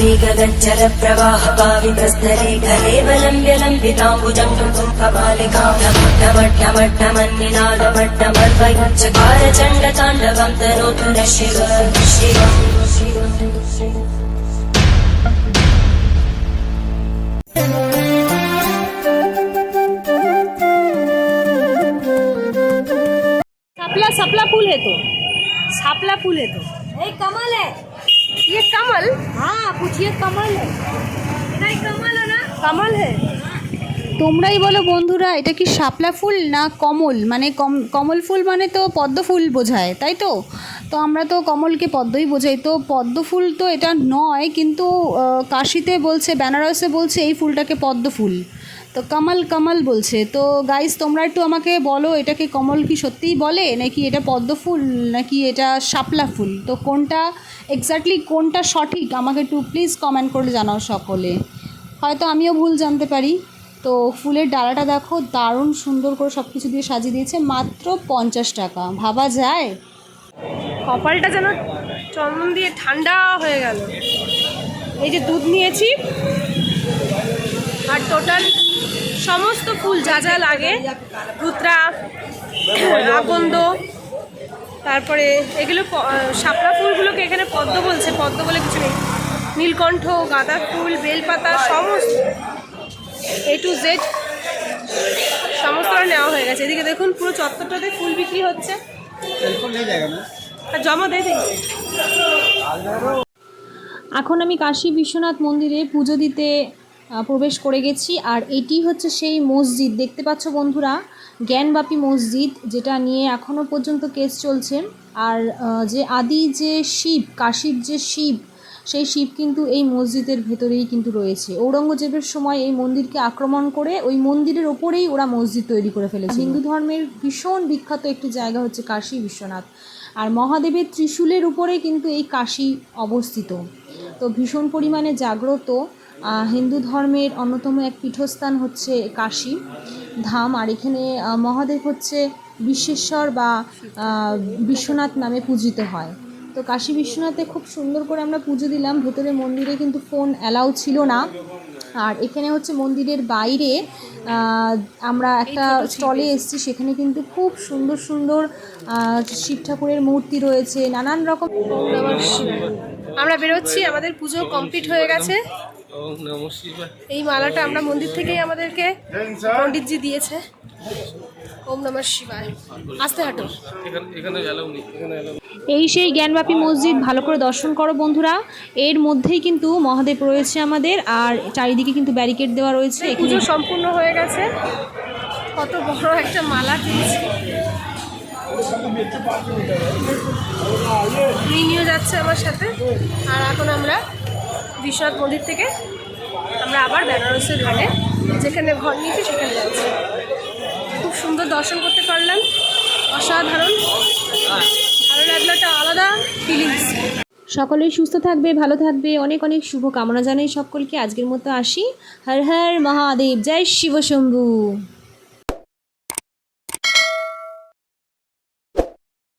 गगनचर प्रवाह पावितस्थले गले बलम्ब्य लम्बिताम्बुजं कपालिकां नमट्टमट्टमन्निनादमट्टमर्वयुच्चकार चण्डताण्डवं तनोतु नः शिव शिव। सापला सापला फूल है तो सापला फूल है तो एक कमल है। ये कमल। हाँ पूछिए कमल है। नहीं कमल है ना। कमल है। তোমরাই বলো বন্ধুরা, এটা কি শাপলা ফুল না কমল? মানে কমল ফুল মানে তো পদ্ম ফুল বোঝায়, তাই তো? তো আমরা তো কমলকে পদ্মই বোঝাই, তো পদ্ম ফুল তো এটা নয়, কিন্তু কাশিতে বলছে, বেনারসে বলছে এই ফুলটাকে পদ্ম ফুল, তো কমল কমল বলছে। তো গাইস তোমরা একটু আমাকে বলো, এটাকে কমল কি সত্যিই বলে, নাকি এটা পদ্ম ফুল, নাকি এটা শাপলা ফুল? তো কোনটা এক্স্যাক্টলি কোনটা সঠিক আমাকে একটু প্লিজ কমেন্ট করে জানাও সকলে, হয়তো আমিও ভুল জানতে পারি। তো ফুলের ডালাটা দেখো, দারুণ সুন্দর করে সব কিছু দিয়ে সাজিয়ে দিয়েছে, মাত্র 50 টাকা, ভাবা যায়? কপালটা যেন চন্দন দিয়ে ঠান্ডা হয়ে গেল। এই যে দুধ নিয়েছি আর টোটাল সমস্ত ফুল যা যা লাগে, ধুতরা, আকন্দ, তারপরে এগুলো শাপলা ফুলগুলোকে এখানে পদ্ম বলছে, পদ্ম বলে কিছু নেই, নীলকণ্ঠ, গাঁদা ফুল, বেলপাতা, সমস্ত A to Z সমস্তটা নেওয়া হয়ে গেছে। এদিকে দেখুন পুরো চত্বরটাতে ফুল বিক্রি হচ্ছে। জমা দিয়ে দিন। এখন আমি কাশী বিশ্বনাথ মন্দিরে পুজো দিতে প্রবেশ করে গেছি, আর এটি হচ্ছে সেই মসজিদ, দেখতে পাচ্ছ বন্ধুরা, জ্ঞানবাপী মসজিদ, যেটা নিয়ে এখনও পর্যন্ত কেস চলছে। আর যে আদি যে শিব, কাশীর যে শিব, সেই শিব কিন্তু এই মসজিদের ভেতরেই কিন্তু রয়েছে। ঔরঙ্গজেবের সময় এই মন্দিরকে আক্রমণ করে ওই মন্দিরের ওপরেই ওরা মসজিদ তৈরি করে ফেলেছে। হিন্দু ধর্মের ভীষণ বিখ্যাত একটি জায়গা হচ্ছে কাশী বিশ্বনাথ, আর মহাদেবের ত্রিশূলের উপরে কিন্তু এই কাশী অবস্থিত। তো ভীষণ পরিমাণে জাগ্রত হিন্দু ধর্মের অন্যতম এক পীঠস্থান হচ্ছে কাশী ধাম, আর এখানে মহাদেব হচ্ছে বিশ্বেশ্বর বা বিশ্বনাথ নামে পূজিত হয়। তো কাশী বিশ্বনাথে খুব সুন্দর করে আমরা পুজো দিলাম। ভেতরে মন্দিরে কিন্তু ফোন অ্যালাউ ছিল না, আর এখানে হচ্ছে মন্দিরের বাইরে আমরা একটা স্টলে এসেছি, সেখানে কিন্তু খুব সুন্দর সুন্দর শিব ঠাকুরের মূর্তি রয়েছে, নানান রকম। আমরা বেরোচ্ছি, আমাদের পুজো কমপ্লিট হয়ে গেছে। এই মালাটা আমরা মন্দির থেকেই আমাদেরকে পণ্ডিতজি দিয়েছে। ওম নমঃ শিবায়। আস্তে হাঁটো। এই সেই জ্ঞানবাপী মসজিদ, ভালো করে দর্শন করো বন্ধুরা। এর মধ্যেই কিন্তু মহাদেব রয়েছে আমাদের, আর চারিদিকে কিন্তু ব্যারিকেড দেওয়া রয়েছে। পুজো সম্পূর্ণ হয়ে গেছে। কত বড় একটা মালা কিনেছি। মিনিও যাচ্ছে আমার সাথে। আর এখন আমরা বিশ্বনাথ মন্দির থেকে আমরা আবার বেনারসের ঘাটে, যেখানে ঘর নিয়েছি সেখানে যাচ্ছি। খুব সুন্দর দর্শন করতে পারলাম, অসাধারণ ভালো লাগলো, একটা আলাদা ফিলিংস। সকলেই সুস্থ থাকবে, ভালো থাকবে, অনেক অনেক শুভ কামনা জানাই সকলকে। আজকের মতো আসি। হর হর মহাদেব, জয় শিব শম্ভু।